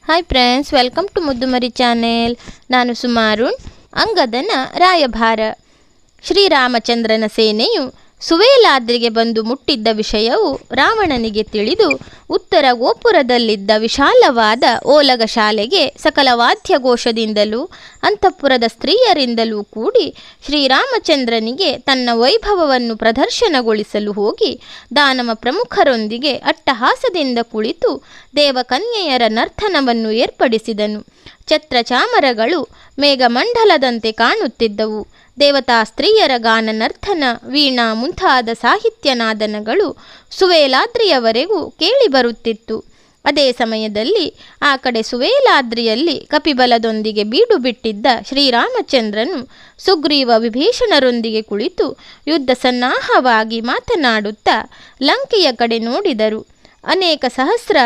Hi friends, welcome to Muddumari channel. ನಾನು ಸುಮಾರುಣ್. ಅಂಗದನ ರಾಯಭಾರ. ಶ್ರೀರಾಮಚಂದ್ರನ ಸೇನೆಯು ಸುವೇಲಾದ್ರಿಗೆ ಬಂದು ಮುಟ್ಟಿದ್ದ ವಿಷಯವು ರಾವಣನಿಗೆ ತಿಳಿದು ಉತ್ತರ ಗೋಪುರದಲ್ಲಿದ್ದ ವಿಶಾಲವಾದ ಓಲಗ ಶಾಲೆಗೆ ಸಕಲ ವಾದ್ಯಘೋಷದಿಂದಲೂ ಅಂತಃಪುರದ ಸ್ತ್ರೀಯರಿಂದಲೂ ಕೂಡಿ ಶ್ರೀರಾಮಚಂದ್ರನಿಗೆ ತನ್ನ ವೈಭವವನ್ನು ಪ್ರದರ್ಶನಗೊಳಿಸಲು ಹೋಗಿ ದಾನವ ಪ್ರಮುಖರೊಂದಿಗೆ ಅಟ್ಟಹಾಸದಿಂದ ಕುಳಿತು ದೇವಕನ್ಯೆಯರ ನರ್ತನವನ್ನು ಏರ್ಪಡಿಸಿದನು. ಛತ್ರ ಚಾಮರಗಳು ಮೇಘಮಂಡಲದಂತೆ ಕಾಣುತ್ತಿದ್ದವು. ದೇವತಾ ಸ್ತ್ರೀಯರ ಗಾನ, ನರ್ತನ, ವೀಣಾ ಮುಂತಾದ ಸಾಹಿತ್ಯ ನಾದನಗಳು ಸುವೇಲಾದ್ರಿಯವರೆಗೂ ಕೇಳಿಬರುತ್ತಿತ್ತು. ಅದೇ ಸಮಯದಲ್ಲಿ ಆ ಕಡೆ ಸುವೇಲಾದ್ರಿಯಲ್ಲಿ ಕಪಿಬಲದೊಂದಿಗೆ ಬೀಡು ಬಿಟ್ಟಿದ್ದ ಶ್ರೀರಾಮಚಂದ್ರನು ಸುಗ್ರೀವ ವಿಭೀಷಣರೊಂದಿಗೆ ಕುಳಿತು ಯುದ್ಧ ಸನ್ನಾಹವಾಗಿ ಮಾತನಾಡುತ್ತಾ ಲಂಕೆಯ ಕಡೆ ನೋಡಿದರು. ಅನೇಕ ಸಹಸ್ರ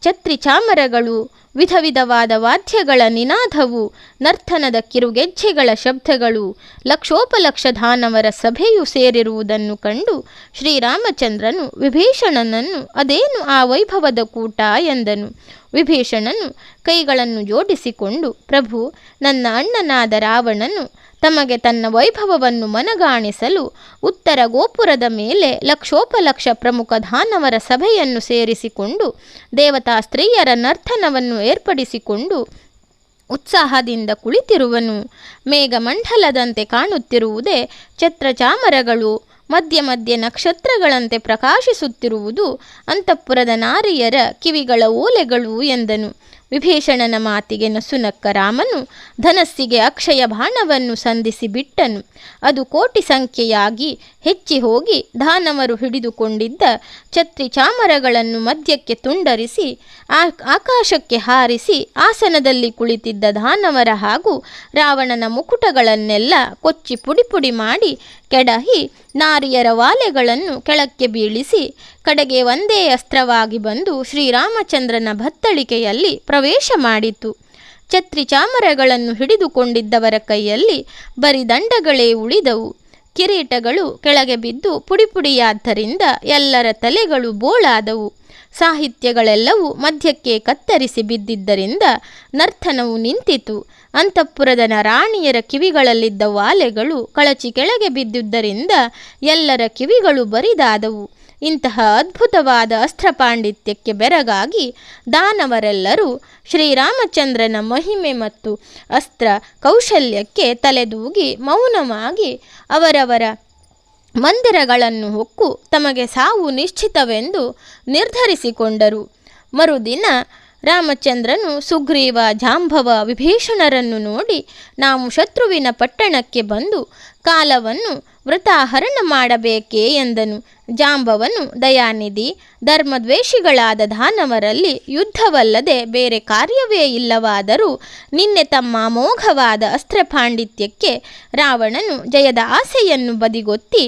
ಛತ್ರಿ ಚಾಮರಗಳು, ವಿಧ ವಿಧವಾದ ವಾದ್ಯಗಳ ನಿನಾದವು, ನರ್ತನದ ಕಿರುಗೆಜ್ಜೆಗಳ ಶಬ್ದಗಳು, ಲಕ್ಷೋಪಲಕ್ಷ ದಾನವರ ಸಭೆಯು ಸೇರಿರುವುದನ್ನು ಕಂಡು ಶ್ರೀರಾಮಚಂದ್ರನು ವಿಭೀಷಣನನ್ನು ಅದೇನು ಆ ವೈಭವದ ಕೂಟ ಎಂದನು. ವಿಭೀಷಣನು ಕೈಗಳನ್ನು ಜೋಡಿಸಿಕೊಂಡು, ಪ್ರಭು, ನನ್ನ ಅಣ್ಣನಾದ ರಾವಣನು ತಮಗೆ ತನ್ನ ವೈಭವವನ್ನು ಮನಗಾಣಿಸಲು ಉತ್ತರ ಗೋಪುರದ ಮೇಲೆ ಲಕ್ಷೋಪಲಕ್ಷ ಪ್ರಮುಖ ದಾನವರ ಸಭೆಯನ್ನು ಸೇರಿಸಿಕೊಂಡು ದೇವತಾ ಸ್ತ್ರೀಯರ ನರ್ತನವನ್ನು ಏರ್ಪಡಿಸಿಕೊಂಡು ಉತ್ಸಾಹದಿಂದ ಕುಳಿತಿರುವನು. ಮೇಘಮಂಡಲದಂತೆ ಕಾಣುತ್ತಿರುವುದೇ ಛತ್ರಚಾಮರಗಳು, ಮಧ್ಯ ಮಧ್ಯೆ ನಕ್ಷತ್ರಗಳಂತೆ ಪ್ರಕಾಶಿಸುತ್ತಿರುವುದು ಅಂತಃಪುರದ ನಾರಿಯರ ಕಿವಿಗಳ ಓಲೆಗಳು ಎಂದನು. ವಿಭೀಷಣನ ಮಾತಿಗೆ ನಸುನಕ್ಕ ರಾಮನು ಧನಸ್ಸಿಗೆ ಅಕ್ಷಯ ಬಾಣವನ್ನು ಸಂಧಿಸಿ ಬಿಟ್ಟನು. ಅದು ಕೋಟಿ ಸಂಖ್ಯೆಯಾಗಿ ಹೆಚ್ಚಿ ಹೋಗಿ ದಾನವರು ಹಿಡಿದುಕೊಂಡಿದ್ದ ಛತ್ರಿ ಚಾಮರಗಳನ್ನು ಮಧ್ಯಕ್ಕೆ ತುಂಡರಿಸಿ ಆಕಾಶಕ್ಕೆ ಹಾರಿಸಿ ಆಸನದಲ್ಲಿ ಕುಳಿತಿದ್ದ ದಾನವರ ಹಾಗೂ ರಾವಣನ ಮುಕುಟಗಳನ್ನೆಲ್ಲ ಕೊಚ್ಚಿ ಪುಡಿ ಪುಡಿ ಮಾಡಿ ಕೆಡಹಿ ನಾರಿಯರ ವಾಲೆಗಳನ್ನು ಕೆಳಕ್ಕೆ ಬೀಳಿಸಿ ಕಡೆಗೆ ಒಂದೇ ಅಸ್ತ್ರವಾಗಿ ಬಂದು ಶ್ರೀರಾಮಚಂದ್ರನ ಬತ್ತಳಿಕೆಯಲ್ಲಿ ಪ್ರವೇಶ ಮಾಡಿತು. ಛತ್ರಿ ಚಾಮರಗಳನ್ನು ಹಿಡಿದುಕೊಂಡಿದ್ದವರ ಕೈಯಲ್ಲಿ ಬರಿದಂಡಗಳೇ ಉಳಿದವು. ಕಿರೀಟಗಳು ಕೆಳಗೆ ಬಿದ್ದು ಪುಡಿಪುಡಿಯಾದ್ದರಿಂದ ಎಲ್ಲರ ತಲೆಗಳು ಬೋಳಾದವು. ಸಾಹಿತ್ಯಗಳೆಲ್ಲವೂ ಮಧ್ಯಕ್ಕೆ ಕತ್ತರಿಸಿ ಬಿದ್ದಿದ್ದರಿಂದ ನರ್ತನವು ನಿಂತಿತು. ಅಂತಃಪುರದ ರಾಣಿಯರ ಕಿವಿಗಳಲ್ಲಿದ್ದ ವಾಲೆಗಳು ಕಳಚಿ ಕೆಳಗೆ ಬಿದ್ದುದರಿಂದ ಎಲ್ಲರ ಕಿವಿಗಳು ಬರಿದಾದವು. ಇಂತಹ ಅದ್ಭುತವಾದ ಅಸ್ತ್ರ ಪಾಂಡಿತ್ಯಕ್ಕೆ ಬೆರಗಾಗಿ ದಾನವರೆಲ್ಲರೂ ಶ್ರೀರಾಮಚಂದ್ರನ ಮಹಿಮೆ ಮತ್ತು ಅಸ್ತ್ರ ಕೌಶಲ್ಯಕ್ಕೆ ತಲೆದೂಗಿ ಮೌನವಾಗಿ ಅವರವರ ಮಂದಿರಗಳನ್ನು ಹೊಕ್ಕು ತಮಗೆ ಸಾವು ನಿಶ್ಚಿತವೆಂದು ನಿರ್ಧರಿಸಿಕೊಂಡರು. ಮರುದಿನ ರಾಮಚಂದ್ರನು ಸುಗ್ರೀವ, ಜಾಂಬವ, ವಿಭೀಷಣರನ್ನು ನೋಡಿ, ನಾವು ಶತ್ರುವಿನ ಪಟ್ಟಣಕ್ಕೆ ಬಂದು ಕಾಲವನ್ನು ವೃತಾಹರಣ ಮಾಡಬೇಕೇ ಎಂದನು. ಜಾಂಬವನು, ದಯಾನಿಧಿ, ಧರ್ಮದ್ವೇಷಿಗಳಾದ ದಾನವರಲ್ಲಿ ಯುದ್ಧವಲ್ಲದೆ ಬೇರೆ ಕಾರ್ಯವೇ ಇಲ್ಲವಾದರೂ ನಿನ್ನೆ ತಮ್ಮ ಅಮೋಘವಾದ ಅಸ್ತ್ರ ಪಾಂಡಿತ್ಯಕ್ಕೆ ರಾವಣನು ಜಯದ ಆಸೆಯನ್ನು ಬದಿಗೊತ್ತಿ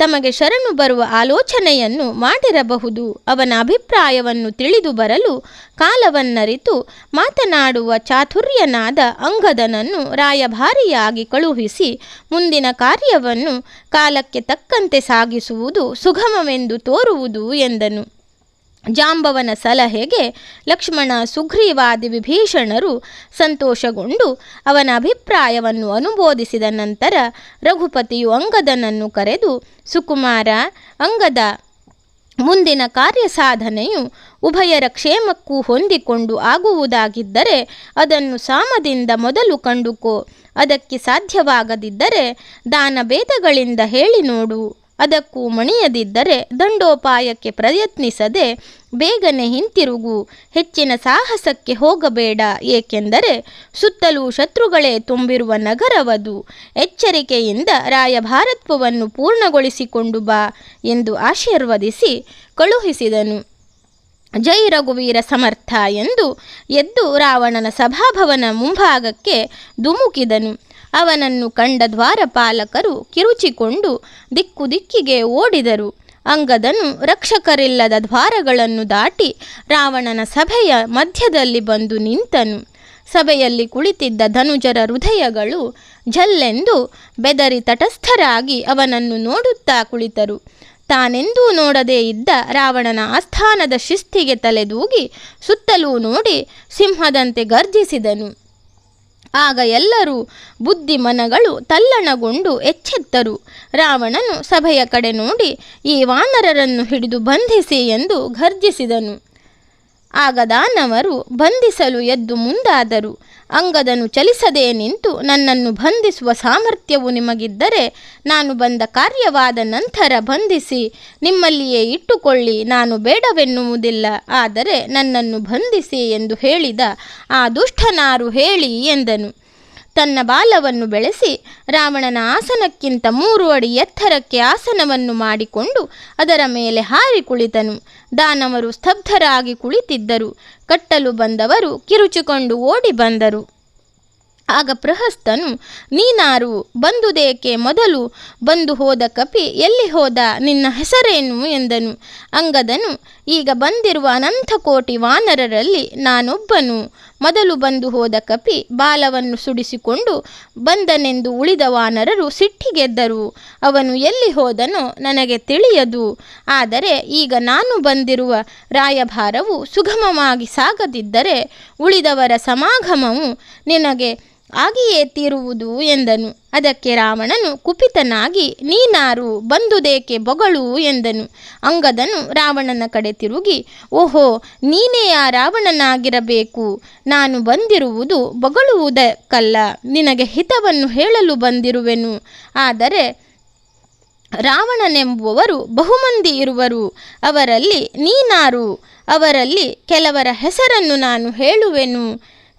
ತಮಗೆ ಶರಣು ಬರುವ ಆಲೋಚನೆಯನ್ನು ಮಾಡಿರಬಹುದು. ಅವನ ಅಭಿಪ್ರಾಯವನ್ನು ತಿಳಿದು ಬರಲು ಕಾಲವನ್ನರಿತು ಮಾತನಾಡುವ ಚಾತುರ್ಯನಾದ ಅಂಗದನನ್ನು ರಾಯಭಾರಿಯಾಗಿ ಕಳುಹಿಸಿ ಮುಂದಿನ ಕಾರ್ಯವನ್ನು ಕಾಲಕ್ಕೆ ತಕ್ಕಂತೆ ಸಾಗಿಸುವುದು ಸುಗಮವೆಂದು ತೋರುವುದು ಎಂದನು. ಜಾಂಬವನ ಸಲಹೆಗೆ ಲಕ್ಷ್ಮಣ, ಸುಗ್ರೀವಾದಿ ವಿಭೀಷಣರು ಸಂತೋಷಗೊಂಡು ಅವನ ಅಭಿಪ್ರಾಯವನ್ನು ಅನುಮೋದಿಸಿದ ನಂತರ ರಘುಪತಿಯು ಅಂಗದನನ್ನು ಕರೆದು, ಸುಕುಮಾರ ಅಂಗದ, ಮುಂದಿನ ಕಾರ್ಯ ಸಾಧನೆಯು ಉಭಯರ ಕ್ಷೇಮಕ್ಕೂ ಹೊಂದಿಕೊಂಡು ಆಗುವುದಾಗಿದ್ದರೆ ಅದನ್ನು ಸಾಮದಿಂದ ಮೊದಲು ಕಂಡುಕೋ. ಅದಕ್ಕೆ ಸಾಧ್ಯವಾಗದಿದ್ದರೆ ದಾನಭೇದಗಳಿಂದ ಹೇಳಿ ನೋಡು. ಅದಕ್ಕೂ ಮಣಿಯದಿದ್ದರೆ ದಂಡೋಪಾಯಕ್ಕೆ ಪ್ರಯತ್ನಿಸದೆ ಬೇಗನೆ ಹಿಂತಿರುಗು. ಹೆಚ್ಚಿನ ಸಾಹಸಕ್ಕೆ ಹೋಗಬೇಡ, ಏಕೆಂದರೆ ಸುತ್ತಲೂ ಶತ್ರುಗಳೇ ತುಂಬಿರುವ ನಗರವದು. ಎಚ್ಚರಿಕೆಯಿಂದ ರಾಯಭಾರತ್ವವನ್ನು ಪೂರ್ಣಗೊಳಿಸಿಕೊಂಡು ಬಾ ಎಂದು ಆಶೀರ್ವದಿಸಿ ಕಳುಹಿಸಿದನು. ಜೈ ರಘುವೀರ ಸಮರ್ಥ ಎಂದು ಎದ್ದು ರಾವಣನ ಸಭಾಭವನ ಮುಂಭಾಗಕ್ಕೆ ಧುಮುಕಿದನು. ಅವನನ್ನು ಕಂಡ ದ್ವಾರಪಾಲಕರು ಕಿರುಚಿಕೊಂಡು ದಿಕ್ಕು ದಿಕ್ಕಿಗೆ ಓಡಿದರು. ಅಂಗದನು ರಕ್ಷಕರಿಲ್ಲದ ದ್ವಾರಗಳನ್ನು ದಾಟಿ ರಾವಣನ ಸಭೆಯ ಮಧ್ಯದಲ್ಲಿ ಬಂದು ನಿಂತನು. ಸಭೆಯಲ್ಲಿ ಕುಳಿತಿದ್ದ ಧನುಜರ ಹೃದಯಗಳು ಝಲ್ಲೆಂದು ಬೆದರಿ ತಟಸ್ಥರಾಗಿ ಅವನನ್ನು ನೋಡುತ್ತಾ ಕುಳಿತರು. ತಾನೆಂದೂ ನೋಡದೇ ಇದ್ದ ರಾವಣನ ಆಸ್ಥಾನದ ಶಿಸ್ತಿಗೆ ತಲೆದೂಗಿ ಸುತ್ತಲೂ ನೋಡಿ ಸಿಂಹದಂತೆ ಗರ್ಜಿಸಿದನು. ಆಗ ಎಲ್ಲರೂ ಬುದ್ಧಿಮನಗಳು ತಲ್ಲಣಗೊಂಡು ಎಚ್ಚೆತ್ತರು. ರಾವಣನು ಸಭೆಯ ಕಡೆ ನೋಡಿ ಈ ವಾನರರನ್ನು ಹಿಡಿದು ಬಂಧಿಸಿ ಎಂದು ಘರ್ಜಿಸಿದನು. ಆಗ ದಾನವರು ಬಂಧಿಸಲು ಎದ್ದು ಮುಂದಾದರು. ಅಂಗದನು ಚಲಿಸದೇ ನಿಂತು, ನನ್ನನ್ನು ಬಂಧಿಸುವ ಸಾಮರ್ಥ್ಯವು ನಿಮಗಿದ್ದರೆ ನಾನು ಬಂದ ಕಾರ್ಯವಾದ ನಂತರ ಬಂಧಿಸಿ ನಿಮ್ಮಲ್ಲಿಯೇ ಇಟ್ಟುಕೊಳ್ಳಿ, ನಾನು ಬೇಡವೆನ್ನುವುದಿಲ್ಲ. ಆದರೆ ನನ್ನನ್ನು ಬಂಧಿಸಿ ಎಂದು ಹೇಳಿದ ಆ ದುಷ್ಟನಾರು ಹೇಳಿ ಎಂದನು. ತನ್ನ ಬಾಲವನ್ನು ಬೆಳೆಸಿ ರಾವಣನ ಆಸನಕ್ಕಿಂತ 3 ಅಡಿ ಎತ್ತರಕ್ಕೆ ಆಸನವನ್ನು ಮಾಡಿಕೊಂಡು ಅದರ ಮೇಲೆ ಹಾರಿ ಕುಳಿತನು. ದಾನವರು ಸ್ತಬ್ಧರಾಗಿ ಕುಳಿತಿದ್ದರು. ಕಟ್ಟಲು ಬಂದವರು ಕಿರುಚಿಕೊಂಡು ಓಡಿ ಬಂದರು. ಆಗ ಪ್ರಹಸ್ತನು, ನೀನಾರು, ಬಂದುದೇಕೆ, ಮೊದಲು ಬಂದು ಹೋದ ಕಪಿ ಎಲ್ಲಿ ಹೋದ, ನಿನ್ನ ಹೆಸರೇನು ಎಂದನು. ಅಂಗದನು, ಈಗ ಬಂದಿರುವ ಅನಂತ ಕೋಟಿ ವಾನರರಲ್ಲಿ ನಾನೊಬ್ಬನು. ಮೊದಲು ಬಂದು ಹೋದ ಕಪಿ ಬಾಲವನ್ನು ಸುಡಿಸಿಕೊಂಡು ಬಂದನೆಂದು ಉಳಿದ ವಾನರರು ಸಿಟ್ಟಿಗೆದ್ದರು. ಅವನು ಎಲ್ಲಿ ಹೋದನೋ ನನಗೆ ತಿಳಿಯದು. ಆದರೆ ಈಗ ನಾನು ಬಂದಿರುವ ರಾಯಭಾರವು ಸುಗಮವಾಗಿ ಸಾಗದಿದ್ದರೆ ಉಳಿದವರ ಸಮಾಗಮವು ನಿನಗೆ ಆಗಿಯೇ ತೀರುವುದು ಎಂದನು. ಅದಕ್ಕೆ ರಾವಣನು ಕುಪಿತನಾಗಿ, ನೀನಾರು, ಬಂದುದೇಕೆ ಬೊಗಳು ಎಂದನು. ಅಂಗದನು ರಾವಣನ ಕಡೆ ತಿರುಗಿ, ಓಹೋ, ನೀನೇ ಆ ರಾವಣನಾಗಿರಬೇಕು. ನಾನು ಬಂದಿರುವುದು ಬೊಗಳುವುದಕ್ಕಲ್ಲ, ನಿನಗೆ ಹಿತವನ್ನು ಹೇಳಲು ಬಂದಿರುವೆನು. ಆದರೆ ರಾವಣನೆಂಬುವವರು ಬಹುಮಂದಿ ಇರುವರು. ಅವರಲ್ಲಿ ನೀನಾರು? ಅವರಲ್ಲಿ ಕೆಲವರ ಹೆಸರನ್ನು ನಾನು ಹೇಳುವೆನು,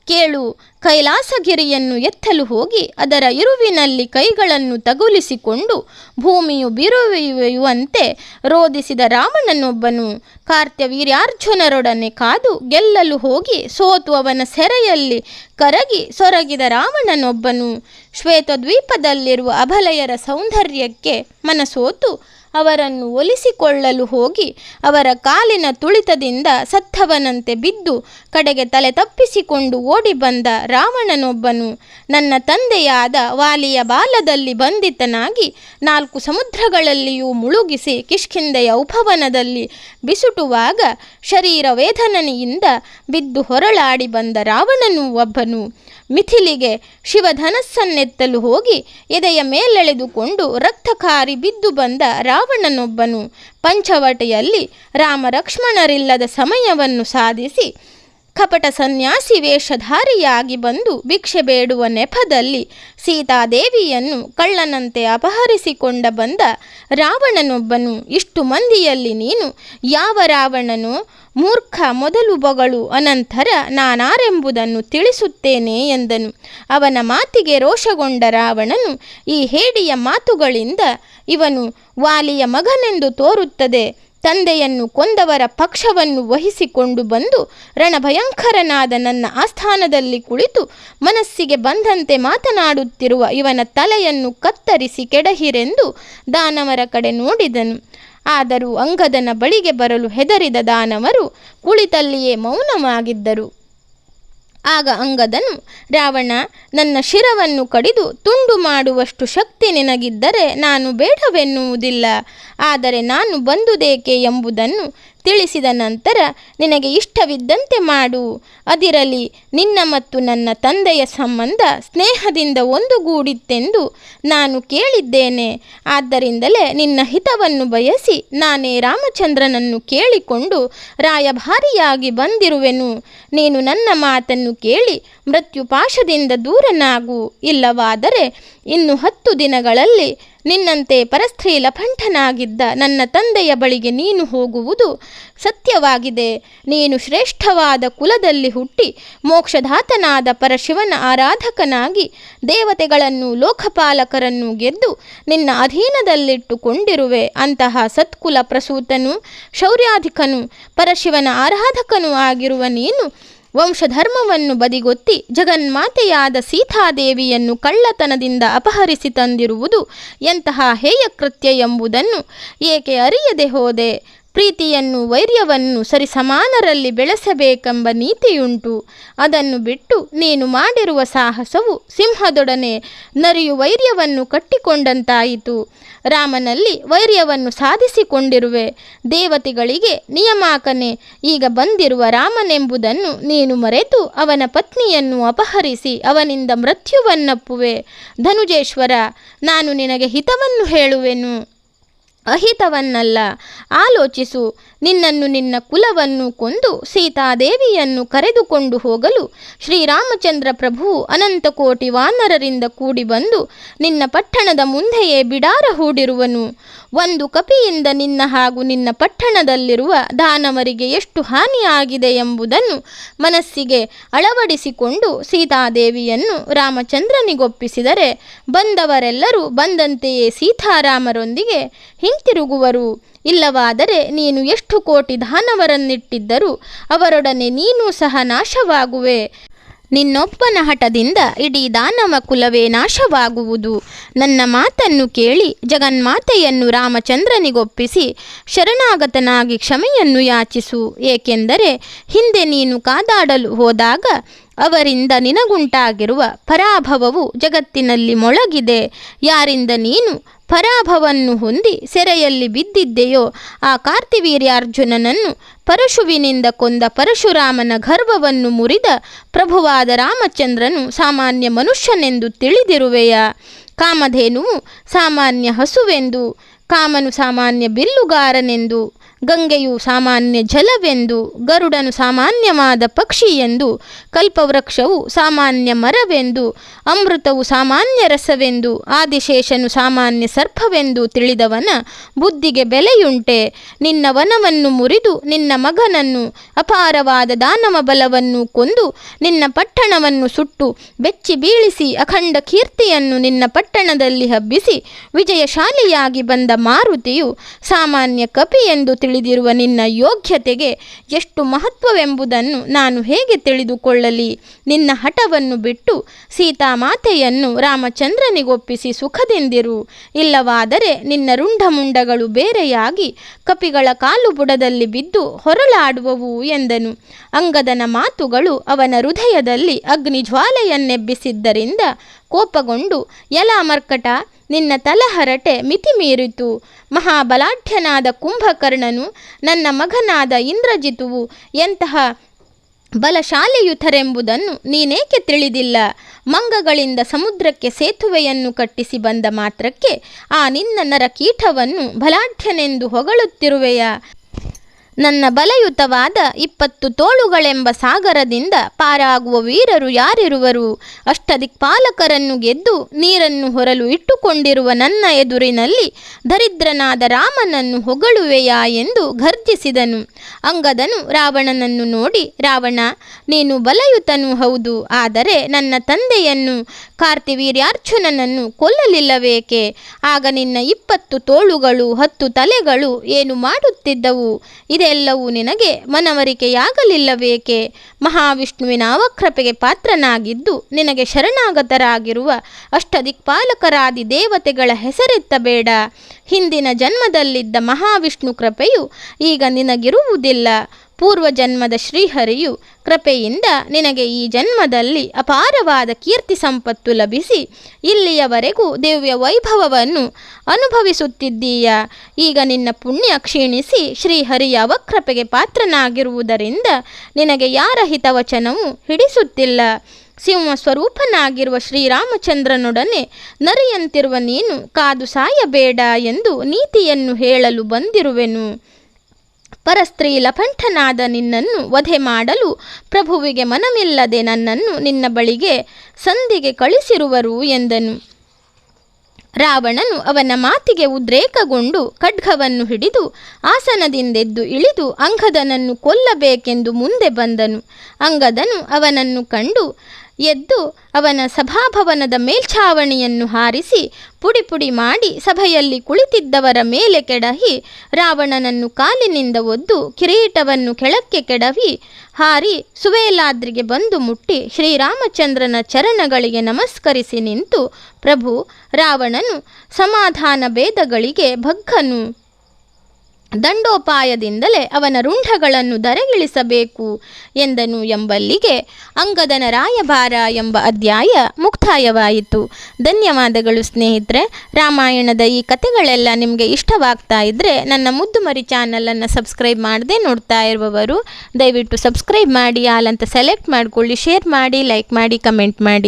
ಕೇಳು. ಕೈಲಾಸಗಿರಿಯನ್ನು ಎತ್ತಲು ಹೋಗಿ ಅದರ ಇರುವಿನಲ್ಲಿ ಕೈಗಳನ್ನು ತಗುಲಿಸಿಕೊಂಡು ಭೂಮಿಯು ಬಿರುವೆಯುವಂತೆ ರೋಧಿಸಿದ ರಾವಣನೊಬ್ಬನು. ಕಾರ್ತ್ಯವೀರ್ಯಾರ್ಜುನರೊಡನೆ ಕಾದು ಗೆಲ್ಲಲು ಹೋಗಿ ಸೋತು ಅವನ ಸೆರೆಯಲ್ಲಿ ಕರಗಿ ಸೊರಗಿದ ರಾವಣನೊಬ್ಬನು. ಶ್ವೇತದ್ವೀಪದಲ್ಲಿರುವ ಅಬಲೆಯರ ಸೌಂದರ್ಯಕ್ಕೆ ಮನಸೋತು ಅವರನ್ನು ಒಲಿಸಿಕೊಳ್ಳಲು ಹೋಗಿ ಅವರ ಕಾಲಿನ ತುಳಿತದಿಂದ ಸತ್ತವನಂತೆ ಬಿದ್ದು ಕಡೆಗೆ ತಲೆ ತಪ್ಪಿಸಿಕೊಂಡು ಓಡಿ ಬಂದ ರಾವಣನೊಬ್ಬನು. ನನ್ನ ತಂದೆಯಾದ ವಾಲಿಯ ಬಾಲದಲ್ಲಿ ಬಂಧಿತನಾಗಿ 4 ಸಮುದ್ರಗಳಲ್ಲಿಯೂ ಮುಳುಗಿಸಿ ಕಿಷ್ಕಿಂಧೆಯ ಉಪವನದಲ್ಲಿ ಬಿಸುಟುವಾಗ ಶರೀರ ವೇದನೆಯಿಂದ ಬಿದ್ದು ಹೊರಳಾಡಿ ಬಂದ ರಾವಣನು ಒಬ್ಬನು. ಮಿಥಿಲಿಗೆ ಶಿವಧನಸ್ಸನ್ನೆತ್ತಲು ಹೋಗಿ ಎದೆಯ ಮೇಲೆಳೆದುಕೊಂಡು ರಕ್ತಕಾರಿ ಬಿದ್ದು ಬಂದ ರಾವಣನೊಬ್ಬನು. ಪಂಚವಟಿಯಲ್ಲಿ ರಾಮ ಲಕ್ಷ್ಮಣರಿಲ್ಲದ ಸಮಯವನ್ನು ಸಾಧಿಸಿ ಕಪಟ ಸನ್ಯಾಸಿ ವೇಷಧಾರಿಯಾಗಿ ಬಂದು ಭಿಕ್ಷೆ ಬೇಡುವ ನೆಪದಲ್ಲಿ ಸೀತಾದೇವಿಯನ್ನು ಕಳ್ಳನಂತೆ ಅಪಹರಿಸಿಕೊಂಡ ಬಂದ ರಾವಣನೊಬ್ಬನು. ಇಷ್ಟು ಮಂದಿಯಲ್ಲಿ ನೀನು ಯಾವ ರಾವಣನೋ? ಮೂರ್ಖ, ಮೊದಲು ಬೊಗಳು, ಅನಂತರ ನಾನಾರೆಂಬುದನ್ನು ತಿಳಿಸುತ್ತೇನೆ ಎಂದನು. ಅವನ ಮಾತಿಗೆ ರೋಷಗೊಂಡ ರಾವಣನು, ಈ ಹೇಡಿಯ ಮಾತುಗಳಿಂದ ಇವನು ವಾಲಿಯ ಮಗನೆಂದು ತೋರುತ್ತದೆ. ತಂದೆಯನ್ನು ಕೊಂದವರ ಪಕ್ಷವನ್ನು ವಹಿಸಿಕೊಂಡು ಬಂದು ರಣಭಯಂಕರನಾದ ನನ್ನ ಆಸ್ಥಾನದಲ್ಲಿ ಕುಳಿತು ಮನಸ್ಸಿಗೆ ಬಂದಂತೆ ಮಾತನಾಡುತ್ತಿರುವ ಇವನ ತಲೆಯನ್ನು ಕತ್ತರಿಸಿ ಕೆಡಹಿರೆಂದು ದಾನವರ ಕಡೆ ನೋಡಿದನು. ಆದರೂ ಅಂಗದನ ಬಳಿಗೆ ಬರಲು ಹೆದರಿದ ದಾನವರು ಕುಳಿತಲ್ಲಿಯೇ ಮೌನವಾಗಿದ್ದರು. ಆಗ ಅಂಗದನು, ರಾವಣ, ನನ್ನ ಶಿರವನ್ನು ಕಡಿದು ತುಂಡು ಮಾಡುವಷ್ಟು ಶಕ್ತಿ ನಿನಗಿದ್ದರೆ ನಾನು ಬೇಡವೆನ್ನುವುದಿಲ್ಲ. ಆದರೆ ನಾನು ಬಂದುದೇಕೆ ಎಂಬುದನ್ನು ತಿಳಿಸಿದ ನಂತರ ನಿನಗೆ ಇಷ್ಟವಿದ್ದಂತೆ ಮಾಡು. ಅದಿರಲಿ, ನಿನ್ನ ಮತ್ತು ನನ್ನ ತಂದೆಯ ಸಂಬಂಧ ಸ್ನೇಹದಿಂದ ಒಂದುಗೂಡಿತ್ತೆಂದು ನಾನು ಕೇಳಿದ್ದೇನೆ. ಆದ್ದರಿಂದಲೇ ನಿನ್ನ ಹಿತವನ್ನು ಬಯಸಿ ನಾನೇ ರಾಮಚಂದ್ರನನ್ನು ಕೇಳಿಕೊಂಡು ರಾಯಭಾರಿಯಾಗಿ ಬಂದಿರುವೆನು. ನೀನು ನನ್ನ ಮಾತನ್ನು ಕೇಳಿ ಮೃತ್ಯುಪಾಶದಿಂದ ದೂರನಾಗು. ಇಲ್ಲವಾದರೆ ಇನ್ನು 10 ದಿನಗಳಲ್ಲಿ ನಿನ್ನಂತೆ ಪರಸ್ತ್ರೀ ಲಪಂಠನಾಗಿದ್ದ ನನ್ನ ತಂದೆಯ ಬಳಿಗೆ ನೀನು ಹೋಗುವುದು ಸತ್ಯವಾಗಿದೆ. ನೀನು ಶ್ರೇಷ್ಠವಾದ ಕುಲದಲ್ಲಿ ಹುಟ್ಟಿ ಮೋಕ್ಷಧಾತನಾದ ಪರಶಿವನ ಆರಾಧಕನಾಗಿ ದೇವತೆಗಳನ್ನು ಲೋಕಪಾಲಕರನ್ನು ಗೆದ್ದು ನಿನ್ನ ಅಧೀನದಲ್ಲಿಟ್ಟುಕೊಂಡಿರುವೆ. ಅಂತಹ ಸತ್ಕುಲ ಪ್ರಸೂತನು, ಶೌರ್ಯಾಧಿಕನು, ಪರಶಿವನ ಆರಾಧಕನೂ ಆಗಿರುವ ನೀನು ವಂಶಧರ್ಮವನ್ನು ಬದಿಗೊತ್ತಿ ಜಗನ್ಮಾತೆಯಾದ ಸೀತಾದೇವಿಯನ್ನು ಕಳ್ಳತನದಿಂದ ಅಪಹರಿಸಿ ತಂದಿರುವುದು ಎಂತಹ ಹೇಯ ಕೃತ್ಯ ಎಂಬುದನ್ನು ಏಕೆ ಅರಿಯದೆ ಹೋದೆ? ಪ್ರೀತಿಯನ್ನು ವೈರ್ಯವನ್ನು ಸರಿಸಮಾನರಲ್ಲಿ ಬೆಳೆಸಬೇಕೆಂಬ ನೀತಿಯುಂಟು. ಅದನ್ನು ಬಿಟ್ಟು ನೀನು ಮಾಡಿರುವ ಸಾಹಸವು ಸಿಂಹದೊಡನೆ ನರಿಯು ವೈರ್ಯವನ್ನು ಕಟ್ಟಿಕೊಂಡಂತಾಯಿತು. ರಾಮನಲ್ಲಿ ವೈರ್ಯವನ್ನು ಸಾಧಿಸಿಕೊಂಡಿರುವೆ. ದೇವತೆಗಳಿಗೆ ನಿಯಮಾಕನೆ ಈಗ ಬಂದಿರುವ ರಾಮನೆಂಬುದನ್ನು ನೀನು ಮರೆತು ಅವನ ಪತ್ನಿಯನ್ನು ಅಪಹರಿಸಿ ಅವನಿಂದ ಮೃತ್ಯುವನ್ನಪ್ಪುವೆ. ಧನುಜೇಶ್ವರ, ನಾನು ನಿನಗೆ ಹಿತವನ್ನು ಹೇಳುವೆನು, ಅಹಿತವನ್ನಲ್ಲ. ಆಲೋಚಿಸು. ನಿನ್ನನ್ನು ನಿನ್ನ ಕುಲವನ್ನು ಕೊಂದು ಸೀತಾದೇವಿಯನ್ನು ಕರೆದುಕೊಂಡು ಹೋಗಲು ಶ್ರೀರಾಮಚಂದ್ರ ಪ್ರಭು ಅನಂತಕೋಟಿ ವಾನರರಿಂದ ಕೂಡಿ ಬಂದು ನಿನ್ನ ಪಟ್ಟಣದ ಮುಂದೆಯೇ ಬಿಡಾರ ಹೂಡಿರುವನು. ಒಂದು ಕಪಿಯಿಂದ ನಿನ್ನ ಹಾಗೂ ನಿನ್ನ ಪಟ್ಟಣದಲ್ಲಿರುವ ದಾನವರಿಗೆ ಎಷ್ಟು ಹಾನಿಯಾಗಿದೆ ಎಂಬುದನ್ನು ಮನಸ್ಸಿಗೆ ಅಳವಡಿಸಿಕೊಂಡು ಸೀತಾದೇವಿಯನ್ನು ರಾಮಚಂದ್ರನಿಗೊಪ್ಪಿಸಿದರೆ ಬಂದವರೆಲ್ಲರೂ ಬಂದಂತೆಯೇ ಸೀತಾರಾಮರೊಂದಿಗೆ ಹಿಂತಿರುಗುವರು. ಇಲ್ಲವಾದರೆ ನೀನು ಎಷ್ಟು ಕೋಟಿ ದಾನವರನ್ನಿಟ್ಟಿದ್ದರೂ ಅವರೊಡನೆ ನೀನು ಸಹ ನಾಶವಾಗುವೆ. ನಿನ್ನೊಬ್ಬನ ಹಠದಿಂದ ಇಡೀ ದಾನವ ಕುಲವೇ ನಾಶವಾಗುವುದು. ನನ್ನ ಮಾತನ್ನು ಕೇಳಿ ಜಗನ್ಮಾತೆಯನ್ನು ರಾಮಚಂದ್ರನಿಗೊಪ್ಪಿಸಿ ಶರಣಾಗತನಾಗಿ ಕ್ಷಮೆಯನ್ನು ಯಾಚಿಸು. ಏಕೆಂದರೆ ಹಿಂದೆ ನೀನು ಕಾದಾಡಲು ಹೋದಾಗ ಅವರಿಂದ ನಿನಗುಂಟಾಗಿರುವ ಪರಾಭವವು ಜಗತ್ತಿನಲ್ಲಿ ಮೊಳಗಿದೆ. ಯಾರಿಂದ ನೀನು ಪರಾಭವನ್ನು ಹೊಂದಿ ಸೆರೆಯಲ್ಲಿ ಬಿದ್ದಿದ್ದೆಯೋ ಆ ಕಾರ್ತಿವೀರ್ಯಾರ್ಜುನನನ್ನು ಪರಶುವಿನಿಂದ ಕೊಂದ ಪರಶುರಾಮನ ಗರ್ವವನ್ನು ಮುರಿದ ಪ್ರಭುವಾದ ರಾಮಚಂದ್ರನು ಸಾಮಾನ್ಯ ಮನುಷ್ಯನೆಂದು ತಿಳಿದಿರುವೆಯ. ಕಾಮಧೇನುವು ಸಾಮಾನ್ಯ ಹಸುವೆಂದು, ಕಾಮನು ಸಾಮಾನ್ಯ ಬಿಲ್ಲುಗಾರನೆಂದು, ಗಂಗೆಯು ಸಾಮಾನ್ಯ ಜಲವೆಂದು, ಗರುಡನು ಸಾಮಾನ್ಯವಾದ ಪಕ್ಷಿ ಎಂದು, ಕಲ್ಪವೃಕ್ಷವು ಸಾಮಾನ್ಯ ಮರವೆಂದು, ಅಮೃತವು ಸಾಮಾನ್ಯ ರಸವೆಂದು, ಆದಿಶೇಷನು ಸಾಮಾನ್ಯ ಸರ್ಪವೆಂದು ತಿಳಿದವನ ಬುದ್ಧಿಗೆ ಬೆಲೆಯುಂಟೆ. ನಿನ್ನ ವನವನ್ನು ಮುರಿದು ನಿನ್ನ ಮಗನನ್ನು ಅಪಾರವಾದ ದಾನವ ಬಲವನ್ನು ಕೊಂದು ನಿನ್ನ ಪಟ್ಟಣವನ್ನು ಸುಟ್ಟು ಬೆಚ್ಚಿ ಬೀಳಿಸಿ ಅಖಂಡ ಕೀರ್ತಿಯನ್ನು ನಿನ್ನ ಪಟ್ಟಣದಲ್ಲಿ ಹಬ್ಬಿಸಿ ವಿಜಯಶಾಲಿಯಾಗಿ ಬಂದ ಮಾರುತಿಯು ಸಾಮಾನ್ಯ ಕಪಿ ಎಂದು ತಿಳಿದಿರುವ ನಿನ್ನ ಯೋಗ್ಯತೆಗೆ ಎಷ್ಟು ಮಹತ್ವವೆಂಬುದನ್ನು ನಾನು ಹೇಗೆ ತಿಳಿದುಕೊಳ್ಳಲಿ? ನಿನ್ನ ಹಠವನ್ನು ಬಿಟ್ಟು ಸೀತಾಮಾತೆಯನ್ನು ರಾಮಚಂದ್ರನಿಗೊಪ್ಪಿಸಿ ಸುಖದಿಂದಿರು. ಇಲ್ಲವಾದರೆ ನಿನ್ನ ರುಂಡಮುಂಡಗಳು ಬೇರೆಯಾಗಿ ಕಪಿಗಳ ಕಾಲು ಬುಡದಲ್ಲಿ ಬಿದ್ದು ಹೊರಳಾಡುವವು ಎಂದನು. ಅಂಗದನ ಮಾತುಗಳು ಅವನ ಹೃದಯದಲ್ಲಿ ಅಗ್ನಿಜ್ವಾಲೆಯನ್ನೆಬ್ಬಿಸಿದ್ದರಿಂದ ಕೋಪಗೊಂಡು, ಎಲ ಮರ್ಕಟ, ನಿನ್ನ ತಲಹರಟೆ ಮಿತಿ ಮೀರಿತು. ಮಹಾಬಲಾಢ್ಯನಾದ ಕುಂಭಕರ್ಣನು ನನ್ನ ಮಗನಾದ ಇಂದ್ರಜಿತುವು ಎಂತಹ ಬಲಶಾಲಿಯುತರೆಂಬುದನ್ನು ನೀನೇಕೆ ತಿಳಿದಿಲ್ಲ? ಮಂಗಗಳಿಂದ ಸಮುದ್ರಕ್ಕೆ ಸೇತುವೆಯನ್ನು ಕಟ್ಟಿಸಿ ಬಂದ ಮಾತ್ರಕ್ಕೆ ಆ ನಿನ್ನ ನರಕೀಟವನ್ನು ಬಲಾಢ್ಯನೆಂದು ಹೊಗಳುತ್ತಿರುವೆಯ? ನನ್ನ ಬಲಯುತವಾದ 20 ತೋಳುಗಳೆಂಬ ಸಾಗರದಿಂದ ಪಾರಾಗುವ ವೀರರು ಯಾರಿರುವರು? ಅಷ್ಟದಿಕ್ಪಾಲಕರನ್ನು ಗೆದ್ದು ನೀರನ್ನು ಹೊರಲು ಇಟ್ಟುಕೊಂಡಿರುವ ನನ್ನ ಎದುರಿನಲ್ಲಿ ದರಿದ್ರನಾದ ರಾಮನನ್ನು ಹೊಗಳುವೆಯಾ ಎಂದು ಗರ್ಜಿಸಿದನು. ಅಂಗದನು ರಾವಣನನ್ನು ನೋಡಿ, ರಾವಣ, ನೀನು ಬಲಯುತನೂ ಹೌದು, ಆದರೆ ನನ್ನ ತಂದೆಯನ್ನು ಕಾರ್ತಿವೀರ್ಯಾರ್ಜುನನನ್ನು ಕೊಲ್ಲಲಿಲ್ಲವೇಕೆ? ಆಗ ನಿನ್ನ 20 ತೋಳುಗಳು 10 ತಲೆಗಳು ಏನು ಮಾಡುತ್ತಿದ್ದವು? ಇದೆಲ್ಲವೂ ನಿನಗೆ ಮನವರಿಕೆಯಾಗಲಿಲ್ಲವೇಕೆ? ಮಹಾವಿಷ್ಣುವಿನ ಅವಕೃಪೆಗೆ ಪಾತ್ರನಾಗಿದ್ದು ನಿನಗೆ ಶರಣಾಗತರಾಗಿರುವ ಅಷ್ಟದಿಕ್ಪಾಲಕರಾದಿ ದೇವತೆಗಳ ಹೆಸರೆತ್ತಬೇಡ. ಹಿಂದಿನ ಜನ್ಮದಲ್ಲಿದ್ದ ಮಹಾವಿಷ್ಣು ಕೃಪೆಯು ಈಗ ನಿನಗಿರುವುದಿಲ್ಲ. ಪೂರ್ವಜನ್ಮದ ಶ್ರೀಹರಿಯು ಕೃಪೆಯಿಂದ ನಿನಗೆ ಈ ಜನ್ಮದಲ್ಲಿ ಅಪಾರವಾದ ಕೀರ್ತಿ ಸಂಪತ್ತು ಲಭಿಸಿ ಇಲ್ಲಿಯವರೆಗೂ ದಿವ್ಯ ವೈಭವವನ್ನು ಅನುಭವಿಸುತ್ತಿದ್ದೀಯ. ಈಗ ನಿನ್ನ ಪುಣ್ಯ ಕ್ಷೀಣಿಸಿ ಶ್ರೀಹರಿಯ ಅವಕೃಪೆಗೆ ಪಾತ್ರನಾಗಿರುವುದರಿಂದ ನಿನಗೆ ಯಾರ ಹಿತವಚನವೂ ಹಿಡಿಸುತ್ತಿಲ್ಲ. ಸಿಂಹ ಸ್ವರೂಪನಾಗಿರುವ ಶ್ರೀರಾಮಚಂದ್ರನೊಡನೆ ನರಿಯಂತಿರುವ ನೀನು ಕಾದು ಸಾಯಬೇಡ ಎಂದು ನೀತಿಯನ್ನು ಹೇಳಲು ಬಂದಿರುವೆನು. ಪರಸ್ತ್ರೀ ಲಪಂಠನಾದ ನಿನ್ನನ್ನು ವಧೆ ಮಾಡಲು ಪ್ರಭುವಿಗೆ ಮನವಿಲ್ಲದೆ ನನ್ನನ್ನು ನಿನ್ನ ಬಳಿಗೆ ಸಂಧಿಗೆ ಕಳಿಸಿರುವರು ಎಂದನು. ರಾವಣನು ಅವನ ಮಾತಿಗೆ ಉದ್ರೇಕಗೊಂಡು ಖಡ್ಗವನ್ನು ಹಿಡಿದು ಆಸನದಿಂದೆದ್ದು ಇಳಿದು ಅಂಗದನನ್ನು ಕೊಲ್ಲಬೇಕೆಂದು ಮುಂದೆ ಬಂದನು. ಅಂಗದನು ಅವನನ್ನು ಕಂಡು ಎದ್ದು ಅವನ ಸಭಾಭವನದ ಮೇಲ್ಛಾವಣಿಯನ್ನು ಹಾರಿಸಿ ಪುಡಿ ಪುಡಿ ಮಾಡಿ ಸಭೆಯಲ್ಲಿ ಕುಳಿತಿದ್ದವರ ಮೇಲೆ ಕೆಡಹಿ ರಾವಣನನ್ನು ಕಾಲಿನಿಂದ ಒದ್ದು ಕಿರೀಟವನ್ನು ಕೆಳಕ್ಕೆ ಕೆಡವಿ ಹಾರಿ ಸುವೇಲಾದ್ರಿಗೆ ಬಂದು ಮುಟ್ಟಿ ಶ್ರೀರಾಮಚಂದ್ರನ ಚರಣಗಳಿಗೆ ನಮಸ್ಕರಿಸಿ ನಿಂತು, ಪ್ರಭು, ರಾವಣನು ಸಮಾಧಾನ ಭೇದಗಳಿಗೆ ಬಗ್ಗನು. ದಂಡೋಪಾಯದಿಂದಲೇ ಅವನ ರುಂಢಗಳನ್ನು ಧರೆಗಿಳಿಸಬೇಕು ಎಂದನು ಎಂಬಲ್ಲಿಗೆ ಅಂಗದನ ರಾಯಭಾರ ಎಂಬ ಅಧ್ಯಾಯ ಮುಕ್ತಾಯವಾಯಿತು. ಧನ್ಯವಾದಗಳು ಸ್ನೇಹಿತರೆ. ರಾಮಾಯಣದ ಈ ಕಥೆಗಳೆಲ್ಲ ನಿಮಗೆ ಇಷ್ಟವಾಗ್ತಾ ಇದ್ದರೆ ನನ್ನ ಮುದ್ದು ಮರಿ ಚಾನಲನ್ನು ಸಬ್ಸ್ಕ್ರೈಬ್ ಮಾಡದೆ ನೋಡ್ತಾ ಇರುವವರು ದಯವಿಟ್ಟು ಸಬ್ಸ್ಕ್ರೈಬ್ ಮಾಡಿ, ಆಲ್ ಅಂತ ಸೆಲೆಕ್ಟ್ ಮಾಡಿಕೊಳ್ಳಿ, ಶೇರ್ ಮಾಡಿ, ಲೈಕ್ ಮಾಡಿ, ಕಮೆಂಟ್ ಮಾಡಿ.